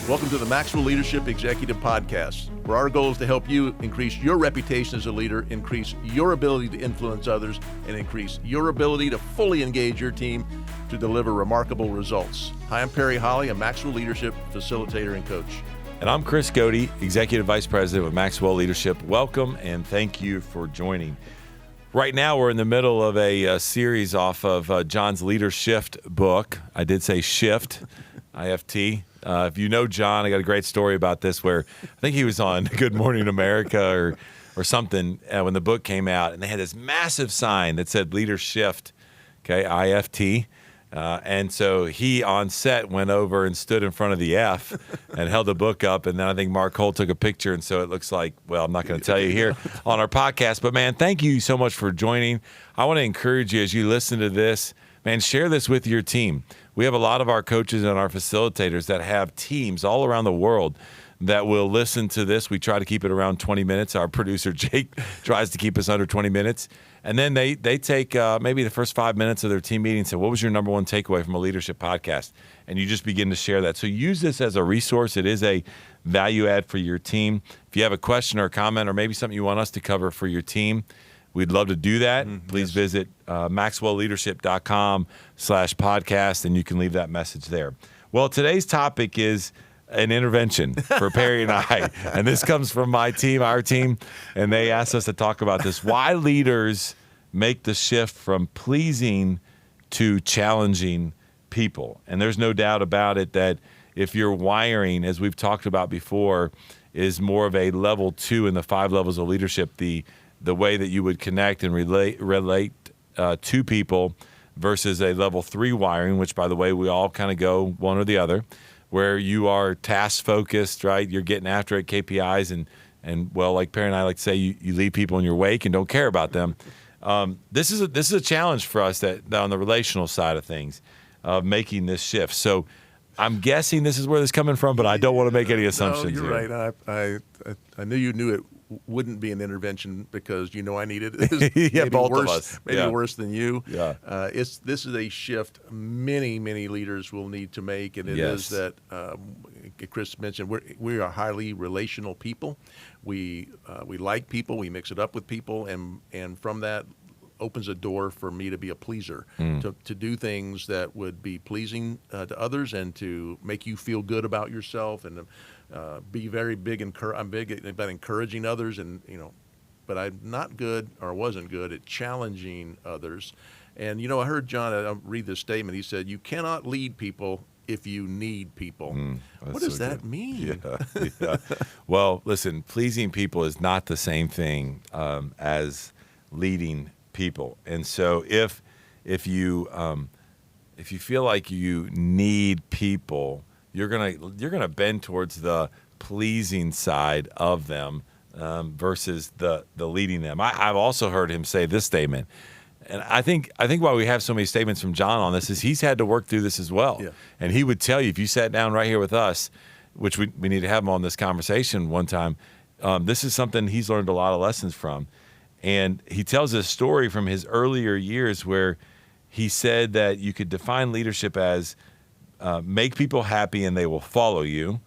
Welcome to the Maxwell Leadership Executive Podcast, where our goal is to help you increase your reputation as a leader, increase your ability to influence others, and increase your ability to fully engage your team to deliver remarkable results. Hi, I'm Perry Holly, a Maxwell Leadership Facilitator and Coach. And I'm Chris Godey, Executive Vice President with Maxwell Leadership. Welcome and thank you for joining. Right now, we're in the middle of a series off of John's Leadership book. I did say shift, IFT. If you know John, I got a great story about this where I think he was on Good Morning America or something when the book came out, and they had this massive sign that said Leadership, okay, IFT. And so he on set went over and stood in front of the F and held the book up. And then I think Mark Holt took a picture. And so it looks like, well, I'm not going to tell you here on our podcast. But, man, thank you so much for joining. I want to encourage you as you listen to this, man, share this with your team. We have a lot of our coaches and our facilitators that have teams all around the world that will listen to this. We try to keep it around 20 minutes. Our producer, Jake, tries to keep us under 20 minutes. And then they take maybe the first 5 minutes of their team meeting and say, what was your number one takeaway from a leadership podcast? And you just begin to share that. So use this as a resource. It is a value add for your team. If you have a question or a comment or maybe something you want us to cover for your team, we'd love to do that. Please visit maxwellleadership.com/podcast, and you can leave that message there. Well, today's topic is an intervention for Perry and I. And this comes from my team, our team, and they asked us to talk about this. Why leaders make the shift from pleasing to challenging people. And there's no doubt about it that if your wiring, as we've talked about before, is more of a level 2 in the 5 levels of leadership, the way that you would connect and relate to people versus a level 3 wiring, which, by the way, we all kind of go one or the other, where you are task-focused, right? You're getting after it, KPIs, and well, like Perry and I like to say, you leave people in your wake and don't care about them. This is a challenge for us that on the relational side of things, of making this shift. So I'm guessing this is where this is coming from, but I don't want to make any assumptions. No, you're right. I knew you knew it wouldn't be an intervention because I needed it. Yeah, both of us. Maybe worse than you. Yeah. This is a shift many leaders will need to make, and it is that Chris mentioned we are highly relational people. We like people. We mix it up with people, and from that opens a door for me to be a pleaser, to do things that would be pleasing to others and to make you feel good about yourself, and be very big. I'm big about encouraging others, but I'm not good or wasn't good at challenging others. And I heard John read this statement. He said, "You cannot lead people if you need people." What does that mean? Yeah. Well, listen, pleasing people is not the same thing as leading people. And so if you feel like you need people, you're gonna bend towards the pleasing side of them versus the leading them. I've also heard him say this statement, and I think why we have so many statements from John on this is he's had to work through this as well. Yeah. And he would tell you, if you sat down right here with us, which we need to have him on this conversation one time, this is something he's learned a lot of lessons from. And he tells a story from his earlier years where he said that you could define leadership as make people happy and they will follow you.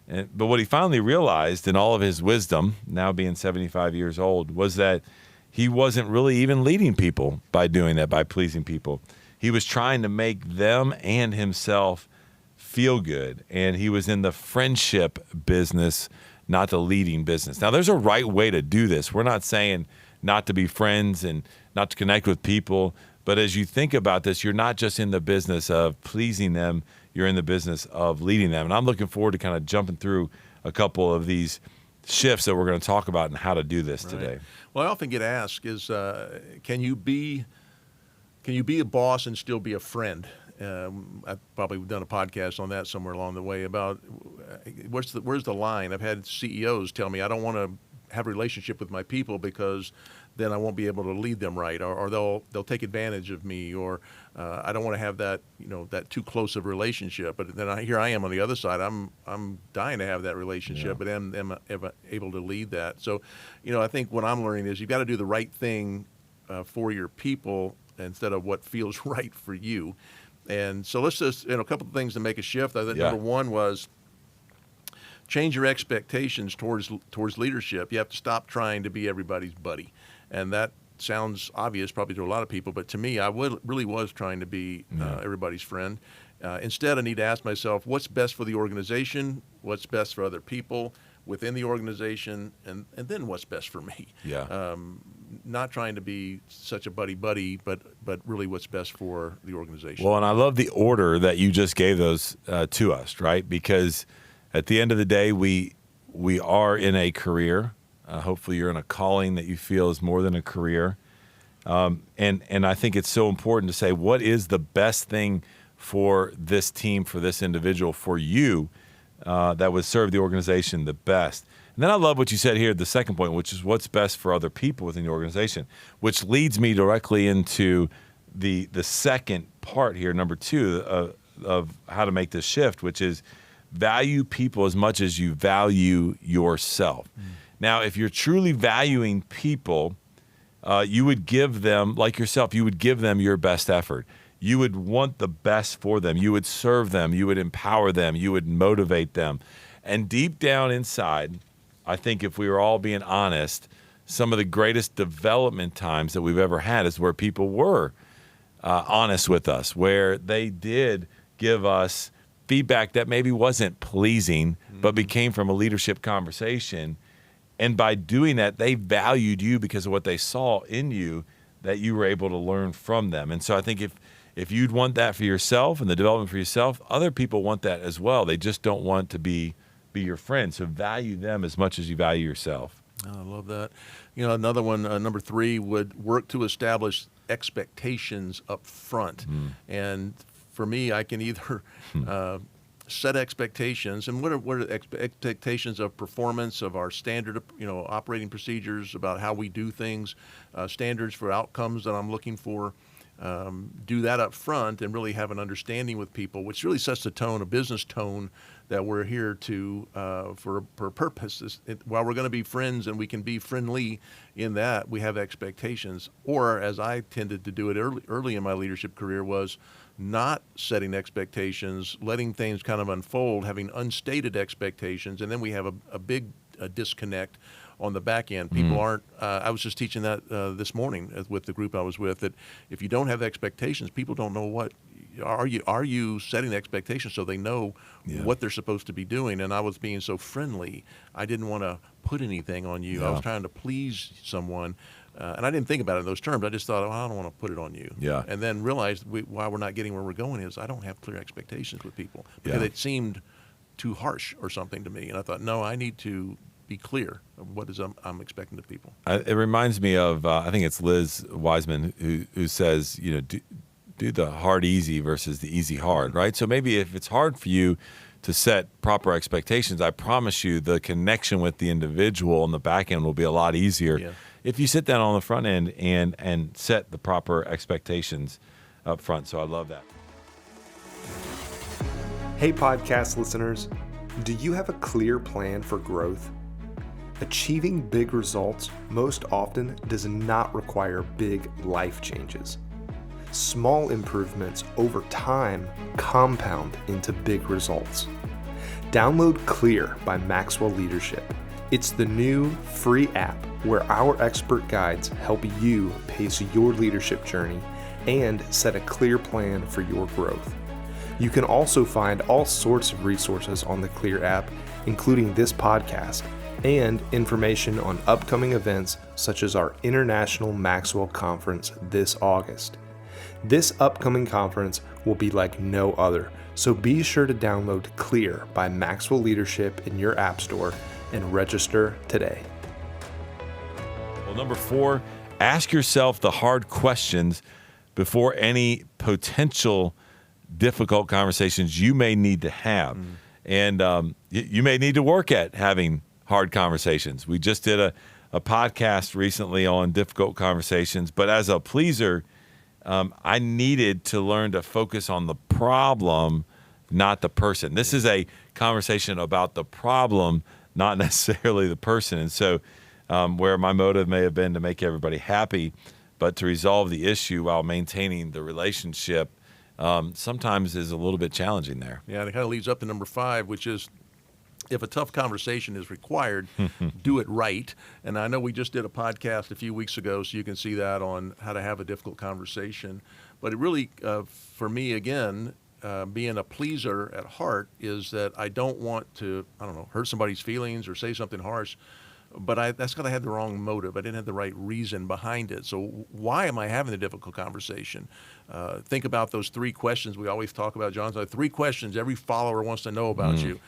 But what he finally realized in all of his wisdom, now being 75 years old, was that he wasn't really even leading people by doing that, by pleasing people. He was trying to make them and himself feel good. And he was in the friendship business, not the leading business. Now, there's a right way to do this. We're not saying not to be friends and not to connect with people. But as you think about this, you're not just in the business of pleasing them, you're in the business of leading them. And I'm looking forward to kind of jumping through a couple of these shifts that we're going to talk about and how to do this today. Well, I often get asked is, can you be a boss and still be a friend? I've probably done a podcast on that somewhere along the way about where's the line. I've had CEOs tell me I don't want to have a relationship with my people because then I won't be able to lead them right, or they'll take advantage of me, or I don't want to have that that too close of relationship. But then here I am on the other side. I'm dying to have that relationship, but am able to lead that. So, I think what I'm learning is you've got to do the right thing for your people instead of what feels right for you. And so let's just a couple of things to make a shift. I think number one was change your expectations towards leadership. You have to stop trying to be everybody's buddy, and that sounds obvious probably to a lot of people, but to me, I really was trying to be everybody's friend. Instead, I need to ask myself, what's best for the organization, what's best for other people within the organization, and then what's best for me. Yeah. Not trying to be such a buddy, but really what's best for the organization. Well, and I love the order that you just gave those to us, right? Because at the end of the day, we are in a career. Hopefully you're in a calling that you feel is more than a career. And I think it's so important to say, what is the best thing for this team, for this individual, for you, that would serve the organization the best? And then I love what you said here, the second point, which is what's best for other people within the organization, which leads me directly into the second part here, number 2, of how to make this shift, which is value people as much as you value yourself. Now, if you're truly valuing people, you would give them, like yourself, you would give them your best effort. You would want the best for them. You would serve them. You would empower them. You would motivate them. And deep down inside, I think if we were all being honest, some of the greatest development times that we've ever had is where people were honest with us, where they did give us feedback that maybe wasn't pleasing, but became from a leadership conversation. And by doing that, they valued you because of what they saw in you that you were able to learn from them. And so I think if you'd want that for yourself and the development for yourself, other people want that as well. They just don't want to be your friend. So value them as much as you value yourself. Oh, I love that. Another one, number 3, would work to establish expectations up front. And for me, I can either set expectations, and what are expectations of performance, of our standard, operating procedures, about how we do things, standards for outcomes that I'm looking for. Do that up front and really have an understanding with people, which really sets the tone, a business tone, that we're here to for a purpose. While we're going to be friends and we can be friendly in that, we have expectations. Or, as I tended to do it early in my leadership career, was not setting expectations, letting things kind of unfold, having unstated expectations, and then we have a big disconnect on the back end. People aren't, I was just teaching that this morning with the group I was with, that if you don't have expectations, people don't know what, are you setting expectations so they know what they're supposed to be doing? And I was being so friendly, I didn't want to put anything on you. I was trying to please someone. And I didn't think about it in those terms. I just thought, I don't want to put it on you. Yeah. And then realized why we're not getting where we're going is I don't have clear expectations with people because it seemed too harsh or something to me. And I thought, no, I need to be clear of what is I'm expecting of people. It reminds me of, I think it's Liz Wiseman who says, do the hard easy versus the easy hard, right? So maybe if it's hard for you to set proper expectations, I promise you the connection with the individual on the back end will be a lot easier if you sit down on the front end and set the proper expectations up front. So I love that. Hey, podcast listeners, do you have a clear plan for growth? Achieving big results most often does not require big life changes. Small improvements over time compound into big results. Download Clear by Maxwell Leadership. It's the new free app where our expert guides help you pace your leadership journey and set a clear plan for your growth. You can also find all sorts of resources on the Clear app, including this podcast, and information on upcoming events such as our International Maxwell Conference this August. This upcoming conference will be like no other, so be sure to download Clear by Maxwell Leadership in your app store and register today. Well, number 4, ask yourself the hard questions before any potential difficult conversations you may need to have. And you may need to work at having hard conversations. We just did a podcast recently on difficult conversations, but as a pleaser, I needed to learn to focus on the problem, not the person. This is a conversation about the problem, not necessarily the person. And so where my motive may have been to make everybody happy, but to resolve the issue while maintaining the relationship sometimes is a little bit challenging there. Yeah, and it kind of leads up to number 5, which is if a tough conversation is required, do it right. And I know we just did a podcast a few weeks ago, so you can see that on how to have a difficult conversation. But it really, for me, again, being a pleaser at heart is that I don't want to, hurt somebody's feelings or say something harsh. But that's because I had the wrong motive. I didn't have the right reason behind it. So why am I having the difficult conversation? Think about those 3 questions we always talk about, John. So 3 questions every follower wants to know about you.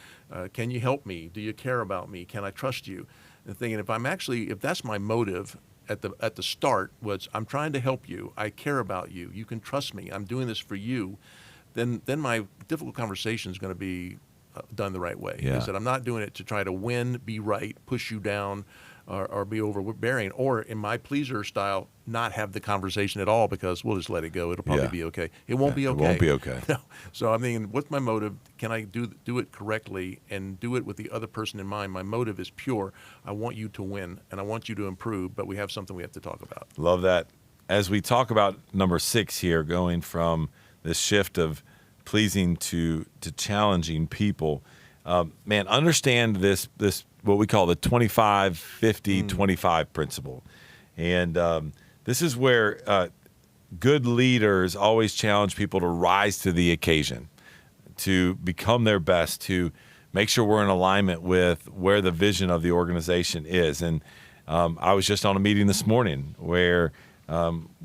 Can you help me? Do you care about me? Can I trust you? And thinking if that's my motive at the start was I'm trying to help you. I care about you. You can trust me. I'm doing this for you. Then my difficult conversation is going to be done the right way. Yeah. Is that I'm not doing it to try to win, be right, push you down, or be overbearing, or in my pleaser style, not have the conversation at all because we'll just let it go. It'll probably be okay. It won't be okay. It won't be okay. No. So I'm thinking, what's my motive? Can I do it correctly and do it with the other person in mind? My motive is pure. I want you to win and I want you to improve, but we have something we have to talk about. Love that. As we talk about number 6 here, going from this shift of pleasing to challenging people, man, understand this what we call the 25-50-25 principle. And this is where good leaders always challenge people to rise to the occasion, to become their best, to make sure we're in alignment with where the vision of the organization is. And I was just on a meeting this morning where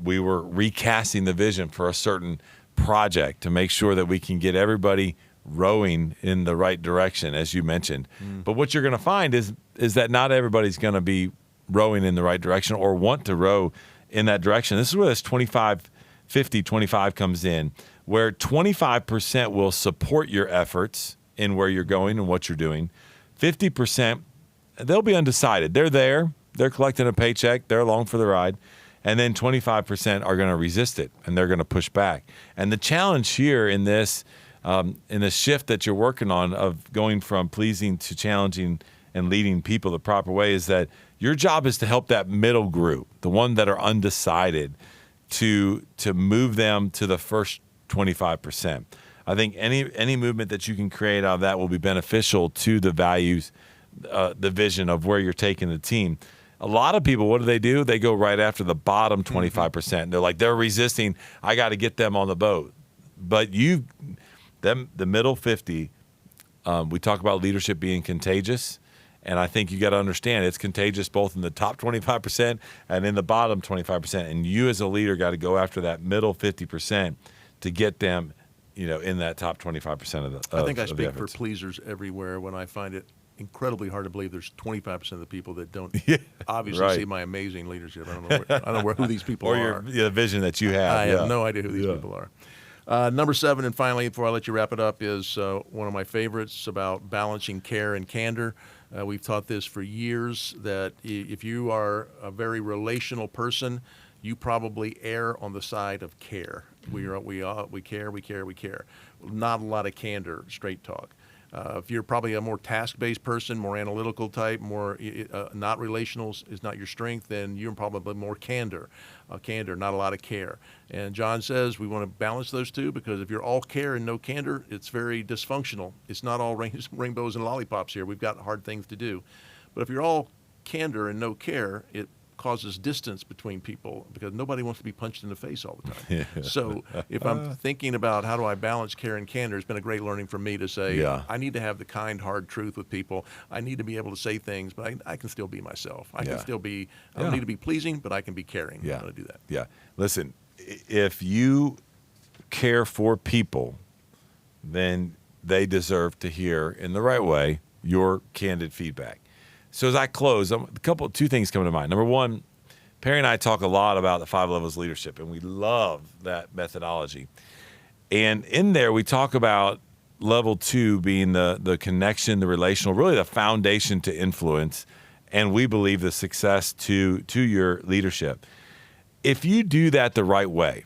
we were recasting the vision for a certain project to make sure that we can get everybody rowing in the right direction, as you mentioned. But what you're going to find is that not everybody's going to be rowing in the right direction or want to row in that direction. This is where this 25-50-25 comes in, where 25% will support your efforts in where you're going and what you're doing. 50%, they'll be undecided. They're there. They're collecting a paycheck. They're along for the ride. And then 25% are going to resist it, and they're going to push back. And the challenge here in this shift that you're working on of going from pleasing to challenging and leading people the proper way is that your job is to help that middle group, the one that are undecided, to move them to the first 25%. I think any movement that you can create out of that will be beneficial to the values, the vision of where you're taking the team. A lot of people, what do? They go right after the bottom 25%. They're like, they're resisting. I got to get them on the boat. But the middle 50, we talk about leadership being contagious. And I think you got to understand it's contagious both in the top 25% and in the bottom 25%. And you as a leader got to go after that middle 50% to get them, in that top 25% of the I think I of the speak for efforts. pleasers everywhere when I find it incredibly hard to believe there's 25% of the people that don't obviously right. see my amazing leadership. I don't know who these people Or are. the vision that you have. I have no idea who these people are. Number 7, and finally, before I let you wrap it up, is one of my favorites about balancing care and candor. We've taught this for years, that if you are a very relational person, you probably err on the side of care. We care. Not a lot of candor, straight talk. If you're probably a more task-based person, more analytical type, more not relational is not your strength, then you're probably more candor. Candor, not a lot of care. And John says we want to balance those two, because if you're all care and no candor, it's very dysfunctional. It's not all rainbows and lollipops here. We've got hard things to do. But if you're all candor and no care, it causes distance between people, because nobody wants to be punched in the face all the time. So if I'm thinking about how do I balance care and candor, it's been a great learning for me to say, I need to have the kind, hard truth with people. I need to be able to say things, but I can still be myself. I can still be, I don't need to be pleasing, but I can be caring. I'm going to do that. Yeah. Listen, if you care for people, then they deserve to hear, in the right way, your candid feedback. So as I close, two things come to mind. Number one, Perry and I talk a lot about the 5 levels of leadership, and we love that methodology. And in there, we talk about level 2 being the connection, the relational, really the foundation to influence, and we believe the success to your leadership. If you do that the right way,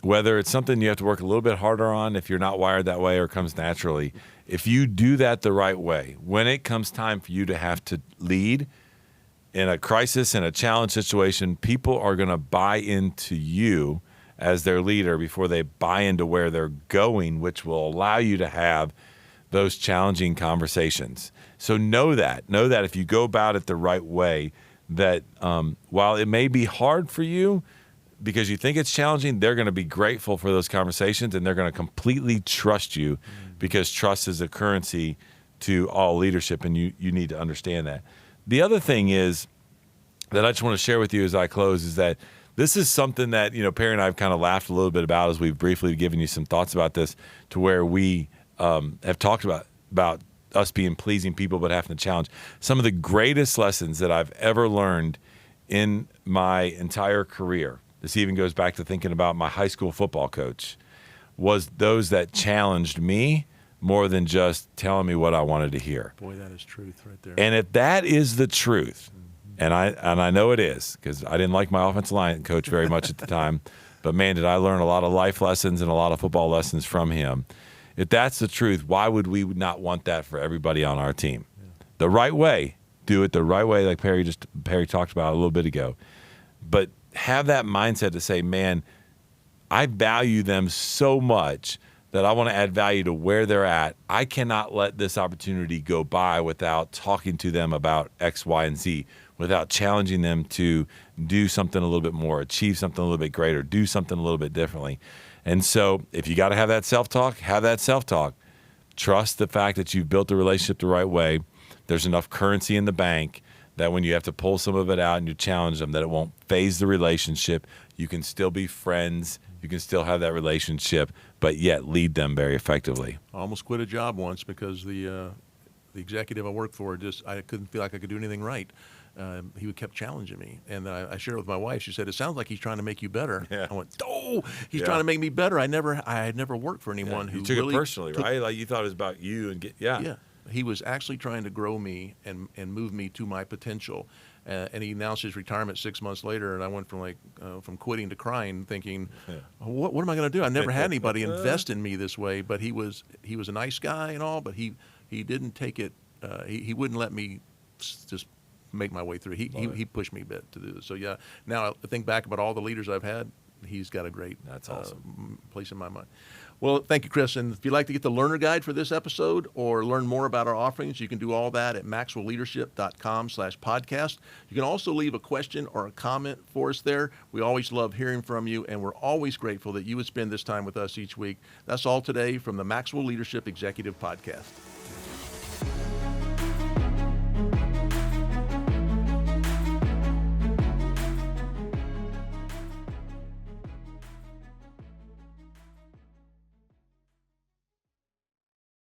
whether it's something you have to work a little bit harder on if you're not wired that way or comes naturally, if you do that the right way, when it comes time for you to have to lead in a crisis, in a challenge situation, people are going to buy into you as their leader before they buy into where they're going, which will allow you to have those challenging conversations. So know that if you go about it the right way, that while it may be hard for you because you think it's challenging, they're going to be grateful for those conversations, and they're going to completely trust you, because trust is a currency to all leadership, and you need to understand that. The other thing is that I just want to share with you as I close is that this is something that, Perry and I have kind of laughed a little bit about as we've briefly given you some thoughts about this, to where we have talked about us being pleasing people but having to challenge. Some of the greatest lessons that I've ever learned in my entire career, this even goes back to thinking about my high school football coach, was those that challenged me more than just telling me what I wanted to hear. Boy, that is truth right there. And if that is the truth, and I know it is, because I didn't like my offensive line coach very much at the time, but man, did I learn a lot of life lessons and a lot of football lessons from him. If that's the truth, why would we not want that for everybody on our team? Yeah. The right way, do it the right way, like Perry talked about a little bit ago. But have that mindset to say, man, I value them so much that I want to add value to where they're at. I cannot let this opportunity go by without talking to them about X, Y, and Z, without challenging them to do something a little bit more, achieve something a little bit greater, do something a little bit differently. And so if you got to have that self-talk, have that self-talk. Trust the fact that you've built the relationship the right way. There's enough currency in the bank that when you have to pull some of it out and you challenge them, that it won't phase the relationship. You can still be friends. You can still have that relationship, but yet lead them very effectively. I almost quit a job once because the executive I worked for, I couldn't feel like I could do anything right. He kept challenging me, and I shared it with my wife. She said, "It sounds like he's trying to make you better." Yeah. I went, "Oh, he's trying to make me better." I had never worked for anyone who you took really it personally, right? Like you thought it was about you and Yeah. He was actually trying to grow me and move me to my potential. And he announced his retirement 6 months later, and I went from quitting to crying, thinking, what am I going to do? I never had anybody invest in me this way. But he was a nice guy and all, but he didn't take it. He wouldn't let me just make my way through. He pushed me a bit to do this. So yeah, now I think back about all the leaders I've had. He's got a great That's awesome. place in my mind. Well, thank you, Chris. And if you'd like to get the learner guide for this episode or learn more about our offerings, you can do all that at maxwellleadership.com/podcast. You can also leave a question or a comment for us there. We always love hearing from you, and we're always grateful that you would spend this time with us each week. That's all today from the Maxwell Leadership Executive Podcast.